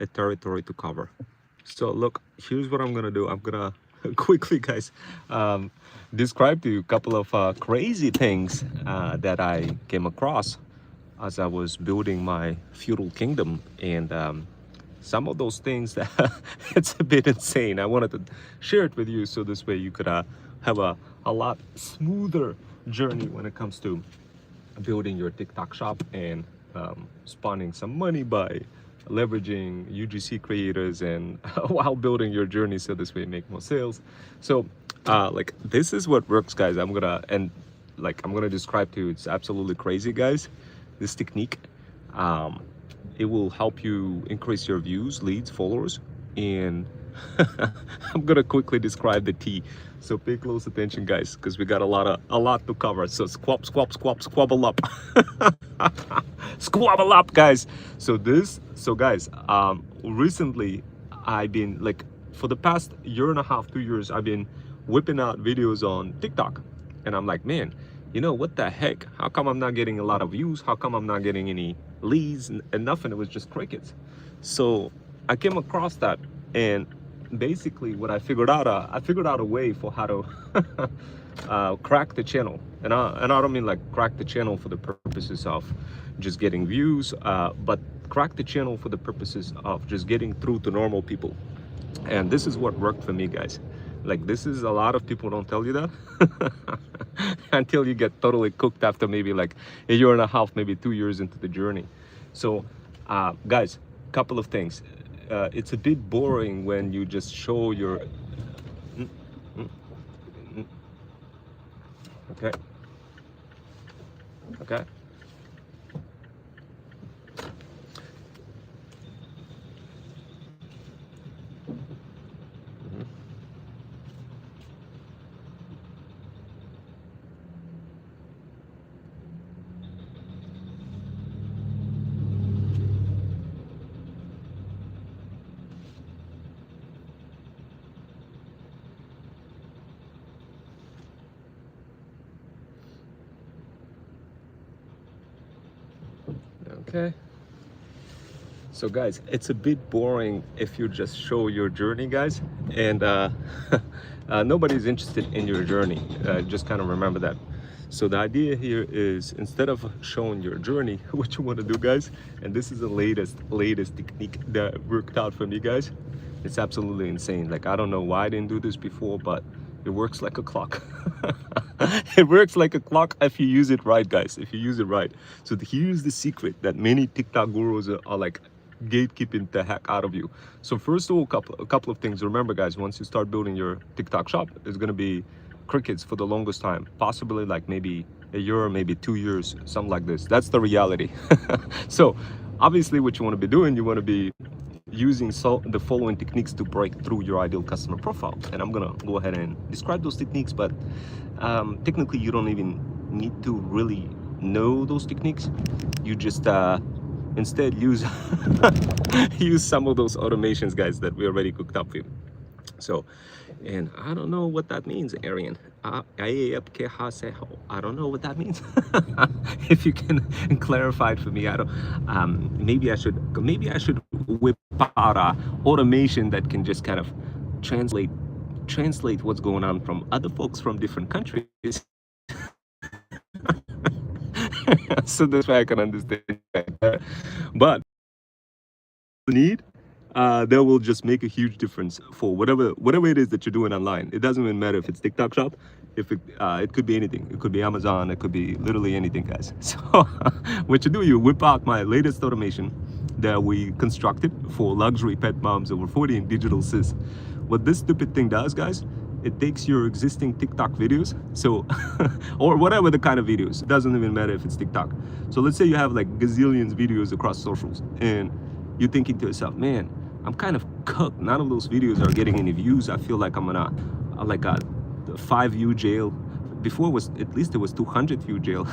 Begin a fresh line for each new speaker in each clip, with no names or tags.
a territory to cover. So look, here's what I'm gonna do. I'm gonna quickly, guys, um, describe to you a couple of crazy things that I came across as I was building my feudal kingdom, and some of those things that it's a bit insane. I wanted to share it with you so this way you could have a lot smoother journey when it comes to building your TikTok shop and spawning some money by leveraging UGC creators and while building your journey so this way make more sales. So like this is what works, guys. I'm gonna describe to you. It's absolutely crazy, guys, this technique. It will help you increase your views, leads, followers, and I'm gonna quickly describe the T. So pay close attention, guys, because we got a lot to cover. So squabble up. Squabble up, guys. So guys, recently I've been like, for the past year and a half, 2 years, I've been whipping out videos on TikTok, and I'm like, man, you know what the heck? How come I'm not getting a lot of views? How come I'm not getting any leads and nothing? It was just crickets. So I came across that, and basically what I figured out a way for how to crack the channel, and I don't mean like crack the channel for the purposes of just getting views, but crack the channel for the purposes of just getting through to normal people. And this is what worked for me, guys. Like, this is, a lot of people don't tell you that until you get totally cooked after maybe like a year and a half, maybe 2 years into the journey. So guys, couple of things. It's a bit boring when you just show your okay. Okay. So guys, it's a bit boring if you just show your journey, guys, and nobody's interested in your journey. Just kind of remember that. So the idea here is, instead of showing your journey, what you want to do, guys, and this is the latest technique that worked out for me, guys. It's absolutely insane. Like, I don't know why I didn't do this before, but it works like a clock. It works like a clock if you use it right, guys. If you use it right. So here's the secret that many TikTok gurus are like gatekeeping the heck out of you. So first of all, a couple of things. Remember, guys, once you start building your TikTok shop, there's gonna be crickets for the longest time, possibly like maybe a year, maybe 2 years, something like this. That's the reality. So obviously what you want to be doing, you want to be using the following techniques to break through your ideal customer profile. And I'm gonna go ahead and describe those techniques, but technically you don't even need to really know those techniques. You just instead use use some of those automations, guys, that we already cooked up with. So, and I don't know what that means, Arian. I don't know what that means. If you can clarify it for me, I don't. Maybe I should whip out a automation that can just kind of translate what's going on from other folks from different countries. So this way I can understand better. But need, that will just make a huge difference for whatever it is that you're doing online. It doesn't even matter if it's TikTok shop, if it could be anything. It could be Amazon, it could be literally anything, guys. So what you do, you whip out my latest automation that we constructed for luxury pet moms over 40 in digital sis. What this stupid thing does, guys, it takes your existing TikTok videos, so or whatever the kind of videos, it doesn't even matter if it's TikTok. So let's say you have like gazillions videos across socials, and you're thinking to yourself, man, I'm kind of cooked. None of those videos are getting any views. I feel like I'm in like a 5-view jail. Before it was, at least it was 200-view jail.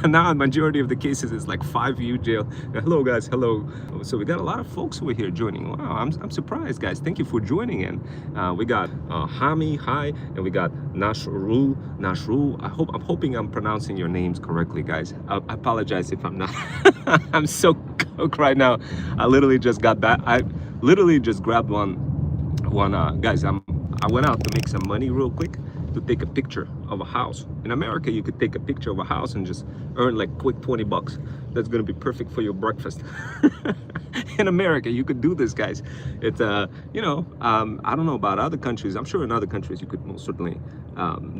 And now the majority of the cases is like 5-view jail. Hello, guys, hello. So we got a lot of folks who are here joining. Wow, I'm surprised, guys. Thank you for joining in. We got Hami, hi, and we got Nashrul. I'm hoping I'm pronouncing your names correctly, guys. I apologize if I'm not. I'm so joke right now. I literally just got back. I literally just grabbed one guys. I went out to make some money real quick to take a picture of a house. In America, you could take a picture of a house and just earn like quick 20 bucks. That's gonna be perfect for your breakfast. In America, you could do this, guys. It's you know, I don't know about other countries. I'm sure in other countries you could most certainly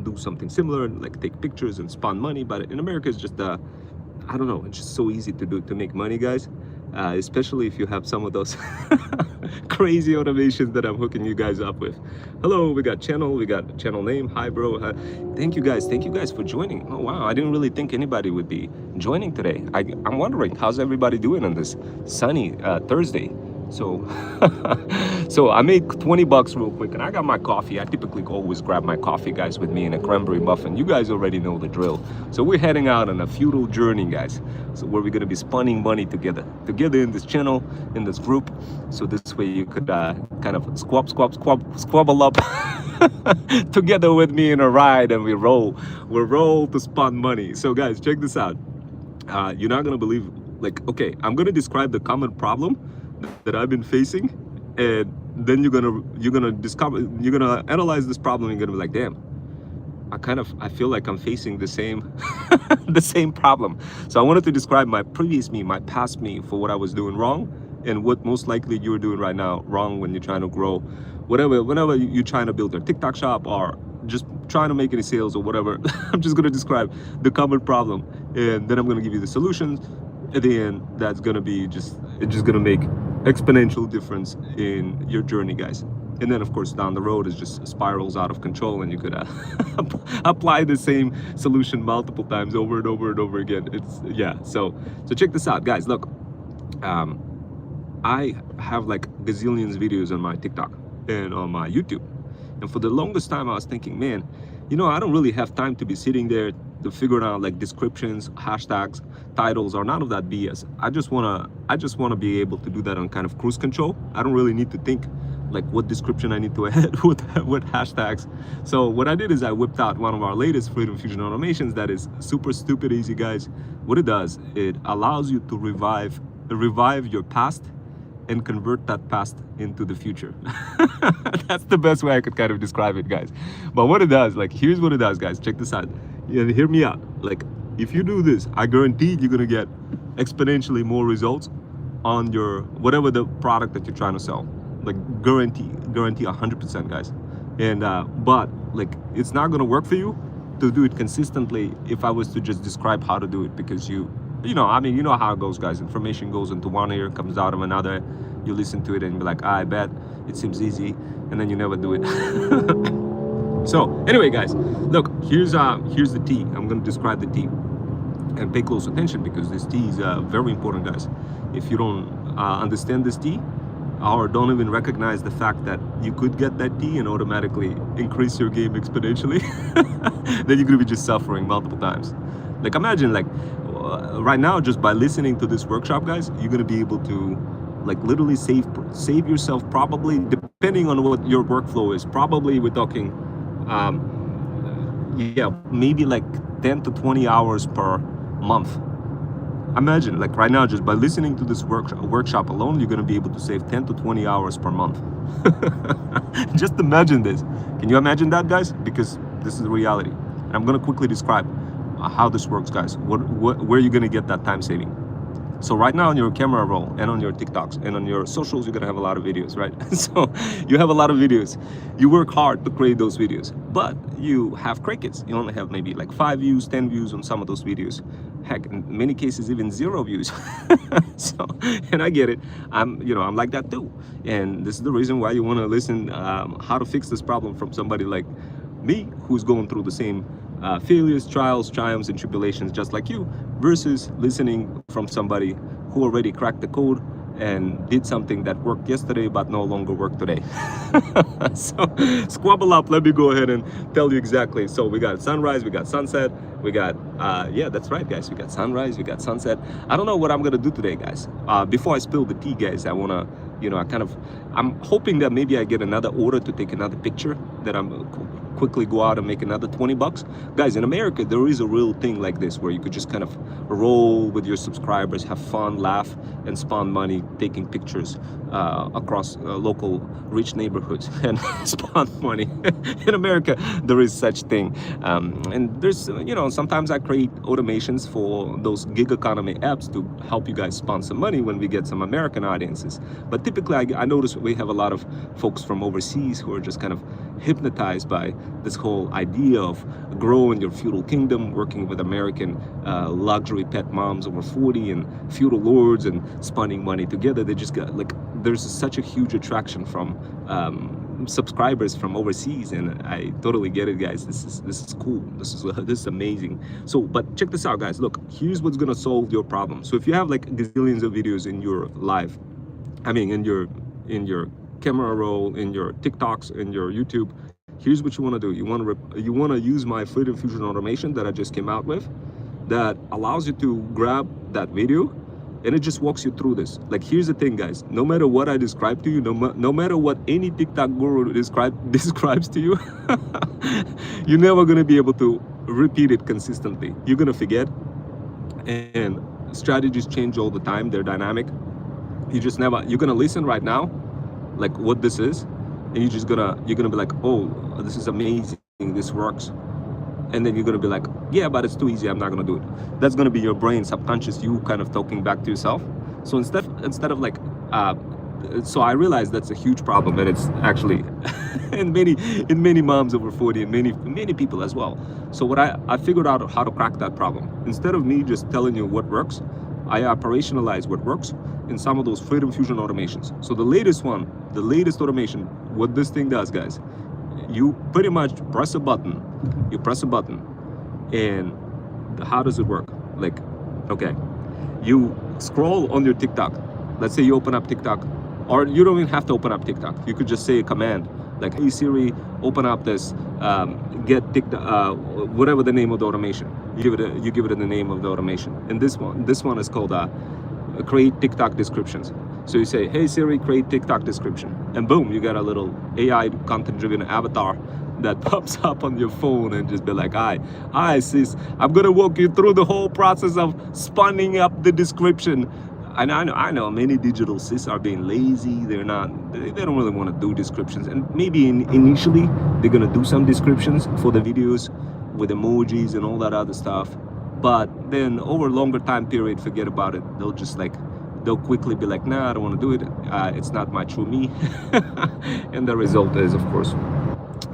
do something similar, like take pictures and spawn money. But in America, it's just I don't know, it's just so easy to do, to make money, guys. Especially if you have some of those crazy automations that I'm hooking you guys up with. Hello, we got channel name. Hi, bro. Thank you guys for joining. Oh wow, I didn't really think anybody would be joining today. I'm wondering, how's everybody doing on this sunny Thursday? So so I made 20 bucks real quick, and I got my coffee. I typically always grab my coffee, guys, with me in a cranberry muffin. You guys already know the drill. So we're heading out on a feudal journey, guys. So where we're gonna be spawning money together in this channel, in this group. So this way you could kind of squabble up together with me in a ride, and we roll to spawn money. So guys, check this out. You're not gonna believe, like, okay, I'm gonna describe the common problem that I've been facing, and then you're gonna analyze this problem, and you're gonna be like, damn, I feel like I'm facing the same the same problem. So I wanted to describe my previous me, my past me, for what I was doing wrong, and what most likely you're doing right now wrong when you're trying to grow whenever you're trying to build your TikTok shop, or just trying to make any sales or whatever. I'm just gonna describe the common problem, and then I'm gonna give you the solutions at the end. That's gonna be it's just gonna make exponential difference in your journey, guys. And then of course down the road, it just spirals out of control, and you could apply the same solution multiple times over and over and over again. It's so check this out, guys. Look, I have like gazillions videos on my TikTok and on my YouTube, and for the longest time I was thinking, man, you know, I don't really have time to be sitting there to figure out like descriptions, hashtags, titles, or none of that BS. I just wanna be able to do that on kind of cruise control. I don't really need to think like what description I need to add, what hashtags. So what I did is I whipped out one of our latest Freedom Fusion automations that is super stupid easy, guys. What it does, it allows you to revive your past and convert that past into the future. That's the best way I could kind of describe it, guys. But what it does, like, here's what it does, guys. Check this out. And hear me out. Like, if you do this, I guarantee you're gonna get exponentially more results on your whatever the product that you're trying to sell. Like, guarantee 100%, guys. And but like, it's not gonna work for you to do it consistently if I was to just describe how to do it, because you know, I mean, you know how it goes, guys. Information goes into one ear, comes out of another. You listen to it and be like, I bet it seems easy, and then you never do it. So anyway, guys, look, here's the T. I'm gonna describe the T, and pay close attention, because this T is very important, guys. If you don't understand this T, or don't even recognize the fact that you could get that T and automatically increase your game exponentially, then you're gonna be just suffering multiple times. Like, imagine, like, right now, just by listening to this workshop, guys, you're gonna be able to, like, literally save yourself, probably, depending on what your workflow is, probably we're talking yeah, maybe like 10 to 20 hours per month. Imagine, like, right now, just by listening to this workshop alone, you're gonna be able to save 10 to 20 hours per month. Just imagine this. Can you imagine that, guys? Because this is the reality. And I'm gonna quickly describe how this works, guys. Where you're gonna get that time saving. So right now on your camera roll and on your TikToks and on your socials, you're gonna have a lot of videos, right? So you have a lot of videos. You work hard to create those videos, but you have crickets. You only have maybe like 5 views, 10 views on some of those videos. Heck, in many cases, even 0 views. So, and I get it. I'm like that too. And this is the reason why you want to listen how to fix this problem from somebody like me, who's going through the same failures, trials, triumphs, and tribulations just like you, versus listening from somebody who already cracked the code and did something that worked yesterday but no longer work today. So squabble up. Let me go ahead and tell you exactly. So we got sunrise, we got sunset, we got yeah, that's right, guys, we got sunrise, we got sunset. I don't know what I'm gonna do today, guys. Before I spill the tea, guys, I wanna, I'm hoping that maybe I get another order to take another picture that I'm quickly go out and make another 20 bucks. Guys, in America, there is a real thing like this where you could just kind of roll with your subscribers, have fun, laugh, and spawn money taking pictures across local rich neighborhoods and spawn money. In America, there is such thing. And there's, you know, sometimes I create automations for those gig economy apps to help you guys spawn some money when we get some American audiences. But typically, I notice we have a lot of folks from overseas who are just kind of hypnotized by this whole idea of growing your feudal kingdom, working with American luxury pet moms over 40 and feudal lords and spawning money together. They just got like, there's such a huge attraction from subscribers from overseas, and I totally get it, guys. This is cool. This is amazing. So, but check this out, guys. Look, here's what's gonna solve your problem. So if you have like gazillions of videos in your live, I mean in your camera roll, in your TikToks, in your YouTube, here's what you want to do. You want to use my Freedom Fusion automation that I just came out with, that allows you to grab that video and it just walks you through this. Like, here's the thing, guys. No matter what I describe to you, no matter what any TikTok guru describes to you, you're never gonna be able to repeat it consistently. You're gonna forget, and strategies change all the time. They're dynamic. You're gonna listen right now, like what this is, and you're gonna be like, oh, this is amazing, this works. And then you're gonna be like, yeah, but it's too easy, I'm not gonna do it. That's gonna be your brain, subconscious, you kind of talking back to yourself. So instead of like, so I realized that's a huge problem, and it's actually in many moms over 40 and many people as well. So what I figured out how to crack that problem. Instead of me just telling you what works, I operationalize what works in some of those Freedom Fusion automations. So the latest automation, what this thing does, guys, you pretty much press a button, and how does it work? Like, okay, you scroll on your TikTok. Let's say you open up TikTok, or you don't even have to open up TikTok. You could just say a command, like, hey Siri, open up this, get TikTok, whatever the name of the automation. You give it the name of the automation. And this one is called create TikTok descriptions. So you say, hey Siri, create TikTok description, and boom, you got a little AI content-driven avatar that pops up on your phone and just be like, hi sis, I'm gonna walk you through the whole process of spawning up the description. And I know many digital sis are being lazy. They don't really want to do descriptions, and maybe initially they're gonna do some descriptions for the videos with emojis and all that other stuff, but then over a longer time period, forget about it. They'll quickly be like, nah, I don't want to do it. It's not my true me. And the result is, of course,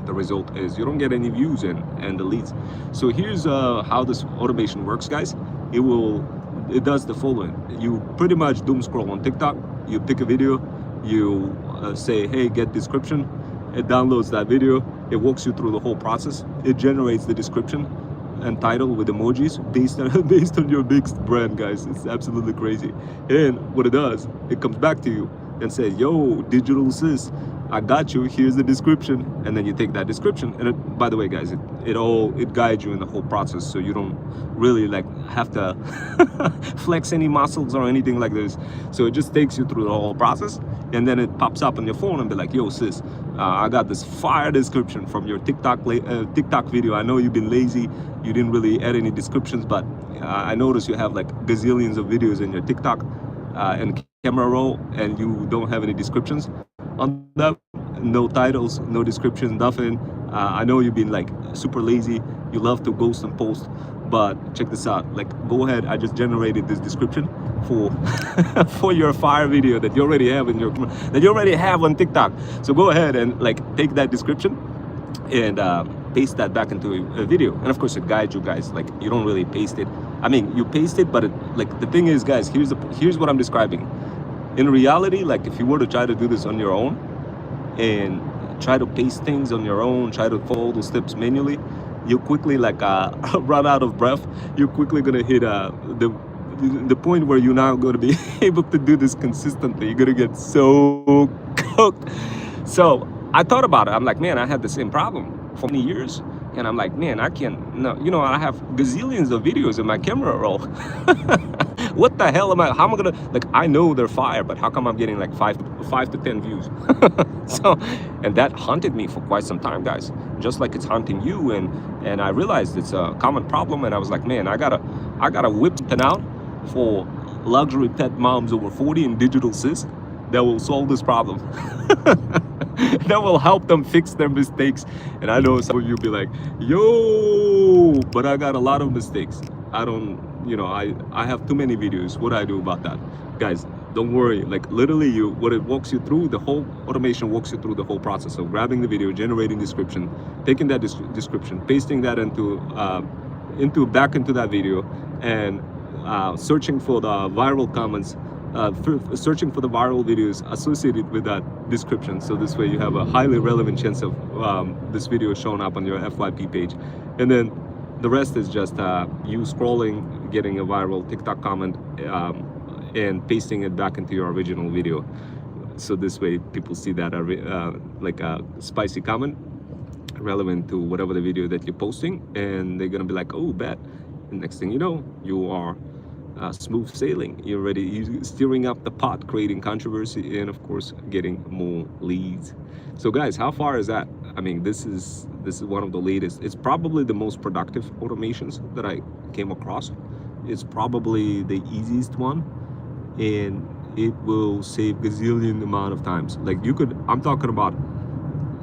you don't get any views and the leads. So here's how this automation works, guys. It does the following. You pretty much doom scroll on TikTok. You pick a video, you say, hey, get description. It downloads that video. It walks you through the whole process. It generates the description and title with emojis based on your big brand, guys. It's absolutely crazy. And what it does, it comes back to you and says, yo, digital sis, I got you, here's the description. And then you take that description, and by the way, guys, it guides you in the whole process, so you don't really like have to flex any muscles or anything like this. So it just takes you through the whole process, and then it pops up on your phone and be like, yo sis, I got this fire description from your TikTok video. I know you've been lazy, you didn't really add any descriptions, but I noticed you have like gazillions of videos in your TikTok and camera roll, and you don't have any descriptions on that. No titles, no descriptions, nothing. I know you've been like super lazy, you love to ghost and post, but check this out. Like, go ahead, I just generated this description for for your fire video that you already have on TikTok. So go ahead and like take that description and paste that back into a video. And of course it guides you guys. Like, you don't really paste it. I mean, you paste it, but like the thing is, guys, here's what I'm describing. In reality, like if you were to try to do this on your own and try to paste things on your own, try to follow those steps manually, you quickly like run out of breath. You're quickly gonna hit the point where you're not going to be able to do this consistently. You're gonna get so cooked. So I thought about it. I'm like, man, I had the same problem for many years. And I'm like, man, I can't, no, you know, I have gazillions of videos in my camera roll. What the hell how am I gonna, like, I know they're fire, but how come I'm getting like five to 10 views? So, and that haunted me for quite some time, guys, just like it's haunting you. And I realized it's a common problem, and I was like, man, I gotta whip something out for luxury pet moms over 40 and digital sis that will solve this problem. That will help them fix their mistakes. And I know some of you be like, yo, but I got a lot of mistakes. I don't, you know, I have too many videos. What do I do about that? Guys, don't worry. Like, literally, what it walks you through, the whole automation walks you through the whole process of grabbing the video, generating description, taking that description, pasting that back into that video, and searching for the viral comments, searching for the viral videos associated with that description. So this way you have a highly relevant chance of this video showing up on your FYP page. And then the rest is just you scrolling, getting a viral TikTok comment, and pasting it back into your original video. So this way people see that like a spicy comment relevant to whatever the video that you're posting, and they're gonna be like, oh, bet. And next thing you know, you are smooth sailing. You're already steering up the pot, creating controversy, and of course getting more leads. So guys, how far is that? I mean, this is one of the latest. It's probably the most productive automations that I came across. It's probably the easiest one, and it will save gazillion amount of times. Like, I'm talking about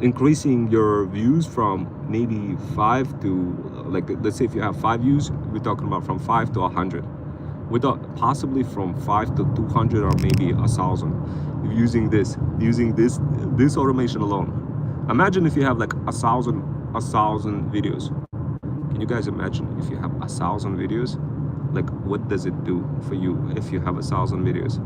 increasing your views from maybe 5 to, like, let's say if you have 5 views, we're talking about from 5 to 100. Without possibly from 5 to 200 or maybe 1,000 using this automation alone. Imagine if you have like 1,000 videos. Can you guys imagine if you have 1,000 videos? Like, what does it do for you if you have 1,000 videos?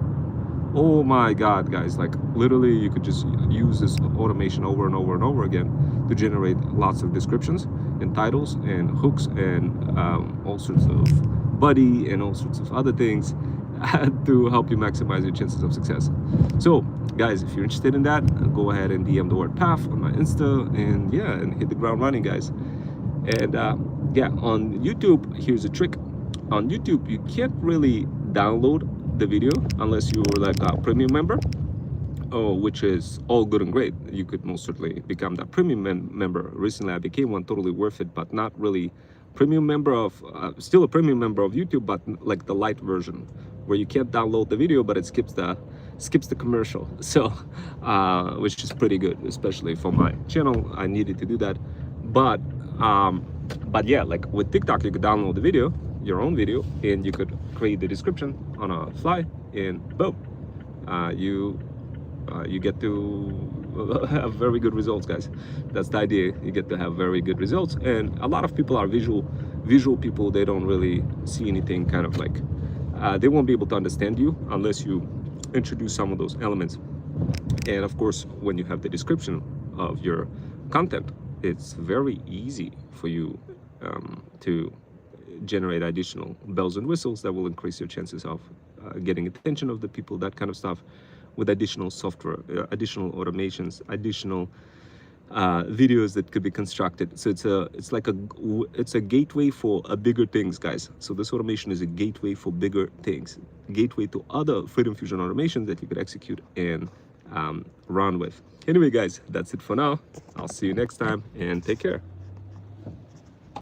Oh my God, guys, like literally you could just use this automation over and over and over again to generate lots of descriptions and titles and hooks and all sorts of buddy and all sorts of other things to help you maximize your chances of success. So guys, if you're interested in that, go ahead and DM the word PAF on my Insta, and yeah, and hit the ground running, guys. And yeah, on YouTube, here's a trick. On YouTube, you can't really download the video unless you're like a premium member, which is all good and great. You could most certainly become that premium member. Recently I became one, totally worth it, but not really premium member of still a premium member of YouTube, but like the light version where you can't download the video, but it skips the commercial. So which is pretty good, especially for my channel. I needed to do that. But yeah, like with TikTok, you could download the video, your own video, and you could create the description on a fly, and boom, you get to have very good results, guys. That's the idea. You get to have very good results. And a lot of people are visual people. They don't really see anything, kind of like they won't be able to understand you unless you introduce some of those elements. And of course, when you have the description of your content, it's very easy for you to generate additional bells and whistles that will increase your chances of getting attention of the people, that kind of stuff, with additional software, additional automations, additional videos that could be constructed. So it's a gateway for bigger things, guys. So this automation is a gateway for bigger things, gateway to other Freedom Fusion automations that you could execute and run with. Anyway, guys, that's it for now. I'll see you next time, and take care.